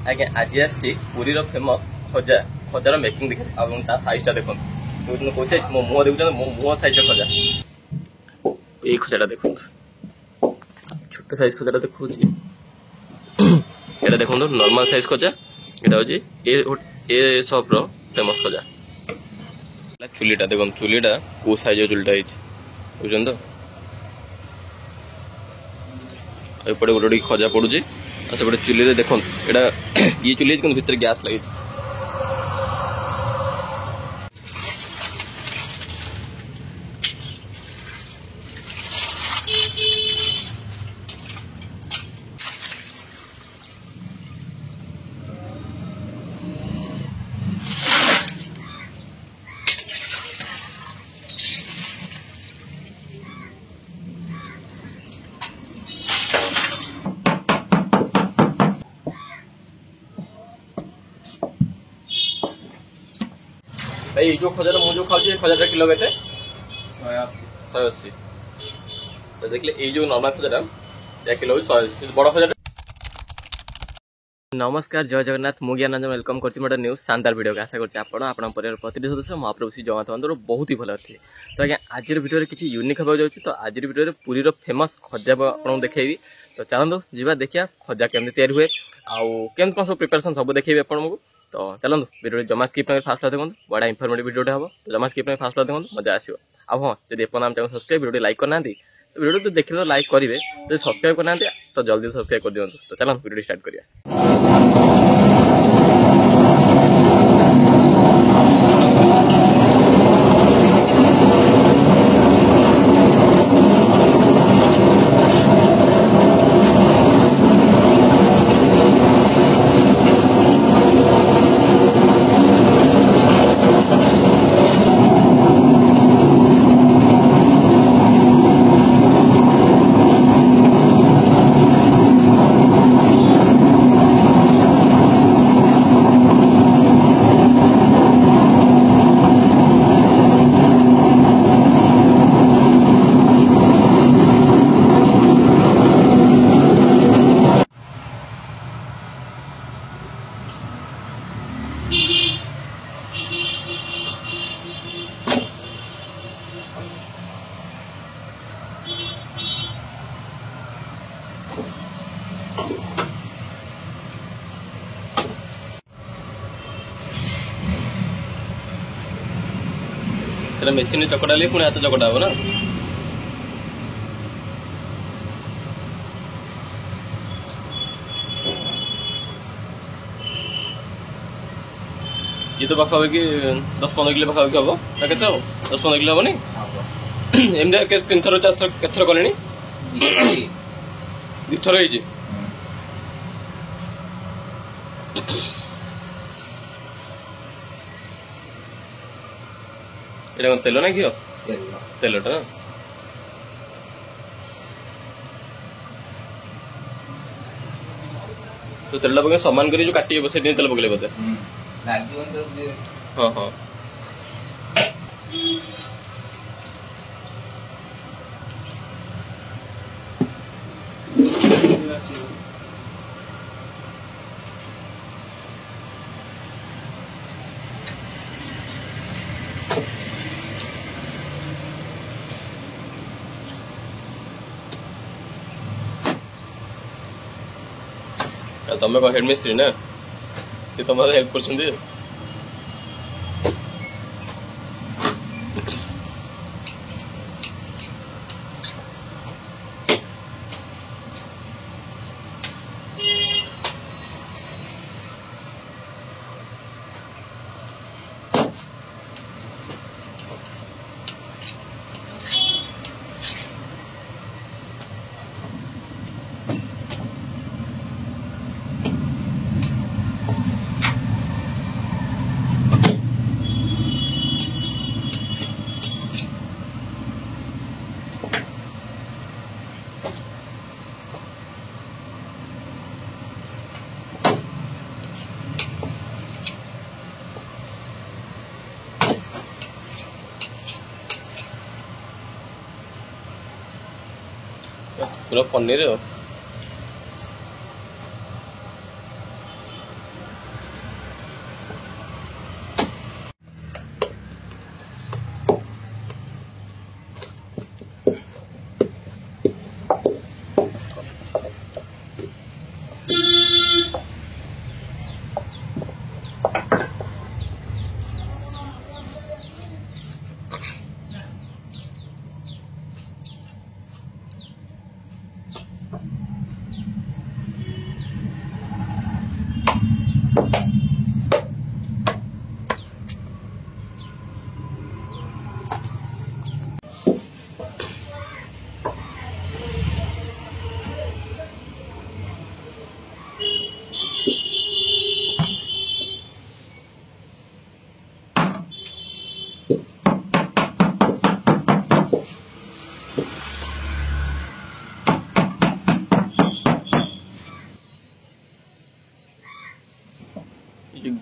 आज्ञा आज आसची पुरी फेमस खजा खजार मेकिंग देखिए और साइजटा देखो कौ साइज मो मुह देखुन मो मुह साइज खजा ये खजाटा देखो छोट साइज खजाटा देखो ये देखो नॉर्मल साइज खजा ये हूँ ए सॉप रो फेमस खजा चुलीटा देखो चुलीटा कौ साइज चुलीटा बुझे तो एपटे गोटे खजा पड़ुची और सेपटे चुली देखो ये चुली भीतर गैस लगी भाई जो खजा मुझे खाऊँ खजा किलो के 180 तो देखिए ये जो नॉर्मल खजा किलो 180 बड़ खजा। नमस्कार जय जगन्नाथ मु ज्ञानरंजन वेलकम करछि मोर न्यूज शानदार वीडियो के आशा करछि आपण आपण परिवार प्रतिनिधि सदस्य महाप्रभु श्री जगन्नाथ मंदिर बहुत ही भल थे। तो आज्ञा आज वीडियो किसी यूनिक होगा जाऊँगी तो आज वीडियो पुरी फेमस खजा आपको देखी तो चलतु जी देखिया खजा केमती तैयारी हुए आउ केमती कौन सब प्रिपरेशन सब देखी आपको तो चलतु वीडियो जमा स्किप फास्ट देखो बड़ा इनफॉर्मेटिव वीडियो हम तो जमा स्किप फास्ट देखो मजा आसो आ हाँ जब आप चैनल सब्सक्राइब वीडियो लाइक करना वीडियो तो देखिए तो लाइक करेंगे जो सब्सक्राइब करना तो जल्दी सब्सक्राइब कर दिखाँ तो चलो वीडियो स्टार्ट करिए। मेसीन चकटा ले पुणी हाथ चकटा हम ना ये तो पाखापाखि 10-15 किलो पाखापाखि हम ना के 10-15 किलो हेनी एमती 3 थर 4 थर के थर कले 2 थर ये तेल ना घी तेलटा तो तेल पक सामान कर जो काटे से तेल पकड़े बोधे हाँ हाँ तुम कौन हेड मिस्त्री ना सी तुम हेल्प कर पूरा पनीर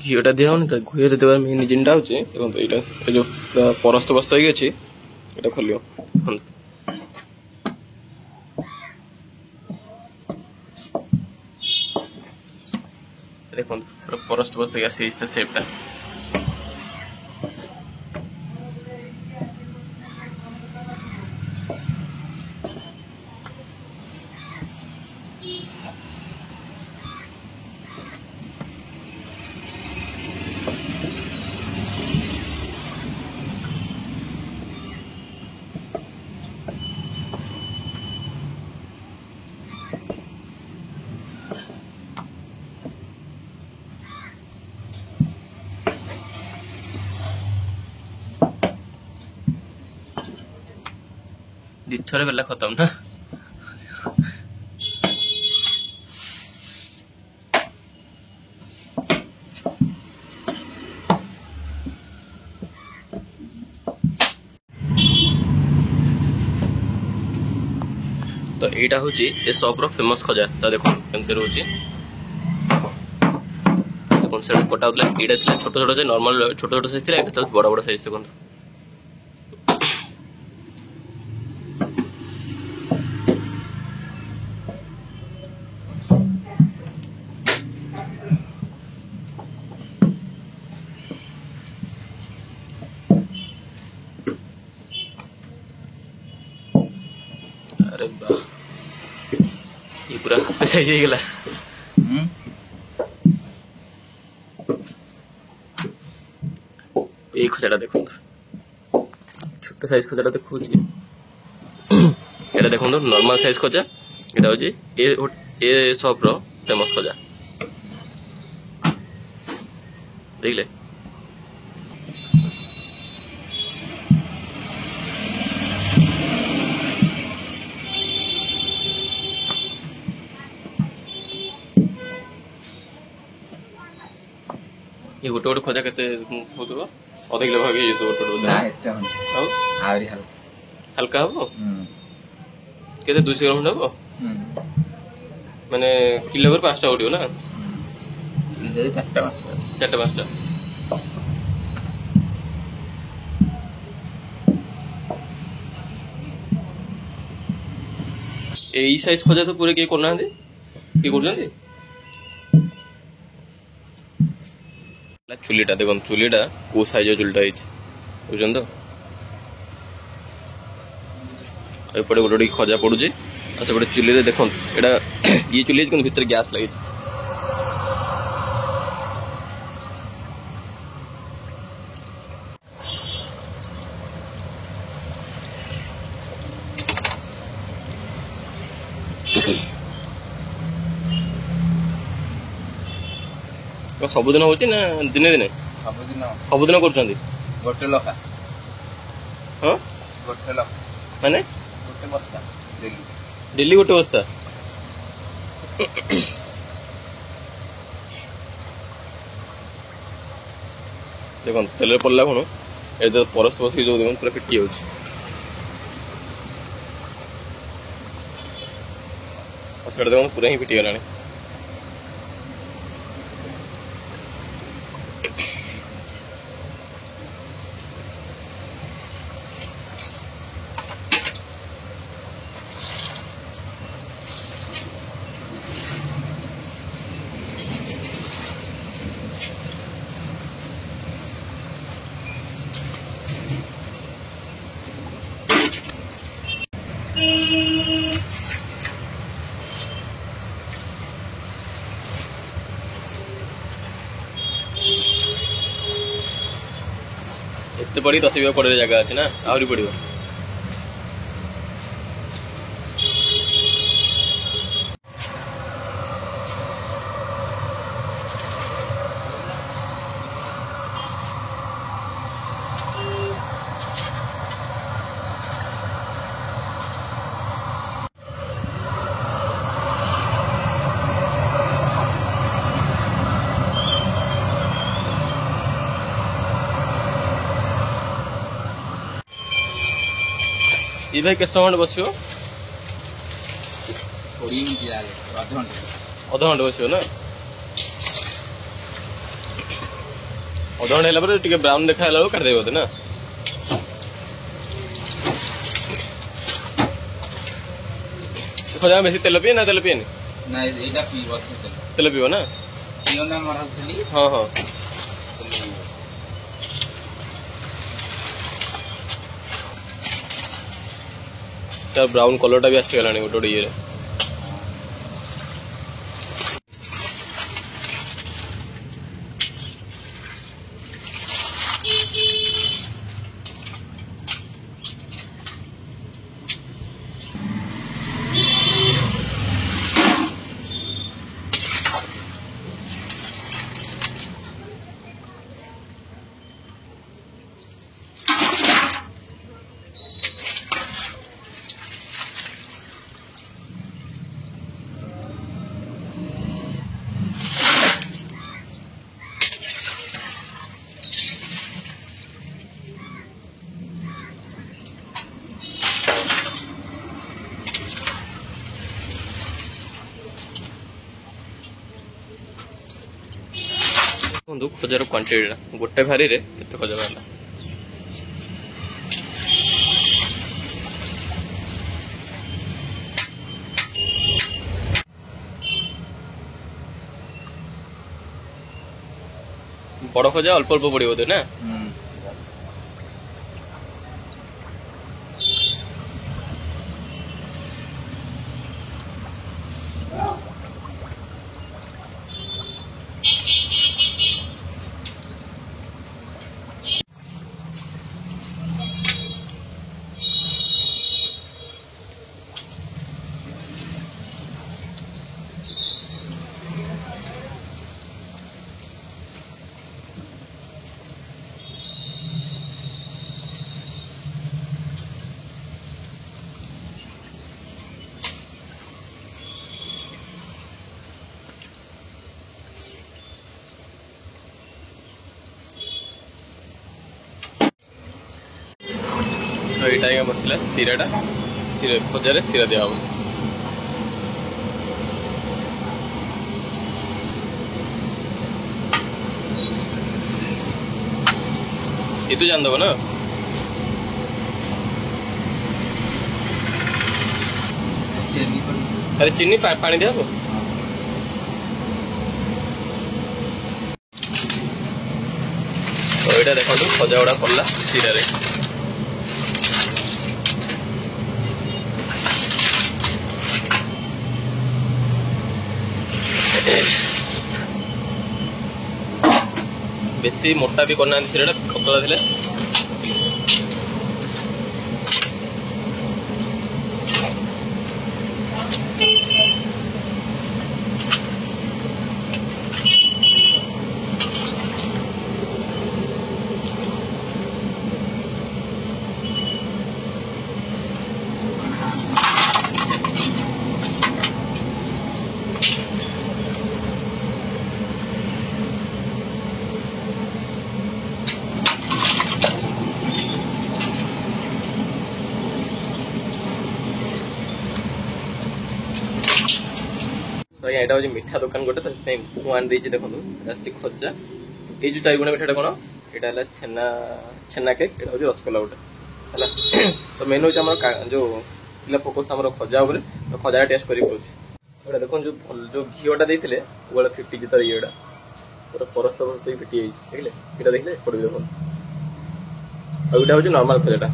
ঘিওটা দেওয়া হয়নি তো, ঘিওটা দেওয়ার মেন রিজনটা হচ্ছে দেখুন তো, এইটা এই যে পরস্ত বস্তা হয়ে গেছে, এটা খুলিও দেখুন। দেখুন পুরো পরস্ত বস্তা গেছে এই শেপটা। दिथरे बेला खत्म ना। तो एटा हूँ ए सॉप रो फेमस खजा। तो देखो केमती रोचे देखो से कटा होता है, छोट छोट नॉर्मल छोट छोट साइज था, तो बड़ बड़ साइज देखो। अरे वाह ये पूरा साइज हो गला। এই খোঁজাটা দেখুন, ছোট সাইজ খোঁজাটা দেখুন। এটা দেখুন নর্মাল সাইজ খোঁজা, এটা হচ্ছে এ সব র ফেমাস খোঁজা দেখলে। ये गोटे गोटे खोजा केते होतबो, अध किलो भाग हे जतो गोटे गोटे ना एते हम आउ आवरी हल्का हो केते 200 ग्राम नबो माने किलो पर 5टा उठियो ना, ये 4टा 5टा এই সাইজ খোঁজা তো পুরো কে করনা দे কি করছন্তি। चुलीटा देखो चुलीटा को साइज चुलीटा बुझे तो एपटे गोटे गोटे खजा पड़ुचे आ सेपटे चुली देख एटा ये चुली भीतर गैस लगे। सबुदिन हो ना दिने दिने सबुदिन कर गोटे लखा हाँ गोटे लखा माने गोटे बस्ता डेली गोटे बस्ता। देख तेल पड़ला कौन ए परस बस जो देख पूरा फिटी हो देख पूरा ही फिटी गलानी। एत पड़ी तथी पड़े जगह अच्छे ना आहरी पड़ो। ये भाई के समय बस अध घंटे बस ना। ଅଧଘଣ୍ଟା ହେଲା ପରେ ଟିକେ ବ୍ରାଉନ୍ ଦେଖା ହେଲା ବେଳକୁ କାଟିଦେବି ବୋଧେ ନା? ଖଜା ବେଶୀ ତେଲ ପିଏ ନା ତେଲ ପିଏନି? ନାଇଁ ଏଇଟା ପିଇବ ତେଲ ପିଇବ ନା? ପିଅ ନା ମରାଉଥିଲି। ହଁ ହଁ ତାର ବ୍ରାଉନ୍ କଲରଟା ବି ଆସିଗଲାଣି ଗୋଟେ ଗୋଟେ ଇଏରେ। ଦେଖନ୍ତୁ ଖଜାର କ୍ୱାଣ୍ଟିଟିଟା ଗୋଟେ ଭାରିରେ କେତେ ଖଜା ବାହାରିଲା। ବଡ଼ ଖଜା ଅଳ୍ପ ଅଳ୍ପ ପଡ଼ିବ ବୋଧେ ନା? तो यहाँ आज्ञा बसला सीराटा खजारे सीरा दिया हम ये तो जान दो ना। अरे चीनी पानी दिया तो यहाँ देखो खजा गुड़ा पड़ा सीरा बेसी मोटा भी करना सीरा पतला थे। तो यहाँ हूँ मिठा दुकान गोटे तो मुझे देखिए देखो खजा ये जो 4 गुणा मिठाटा कौन यहाँ छेना छेना केक यहाँ हूँ रसगोल्ला गोटे है। तो मेन हूँ जो पिला फोकस आम खजा उपर तो खजा टेस्ट कर देखो जो घीटा देते वो फिटी तार ये पूरा परस्त परस्त फिटी देखिए ये देखिए पड़े देखो और यहाँ हूँ नॉर्मल खजाटा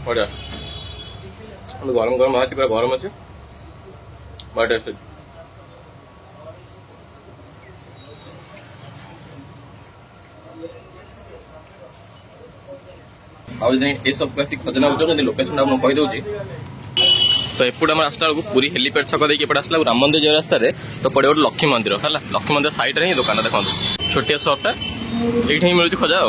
बढ़िया गरम गरम बाहर पूरा गरम अच्छे बड़ा टेस्ट ये सब आस खजना चाहते लोकेशन कहीदे तो एपटे आम आसला बेलू पूरी हेलीपैड छक देखिए एपटे आसला राम मंदिर जो रास्तार तो पड़े गोटे लक्ष्मी मंदिर है लक्ष्मी मंदिर साइड रे ही दुकान देखो छोटिया सपटा ये मिलूँ खजा।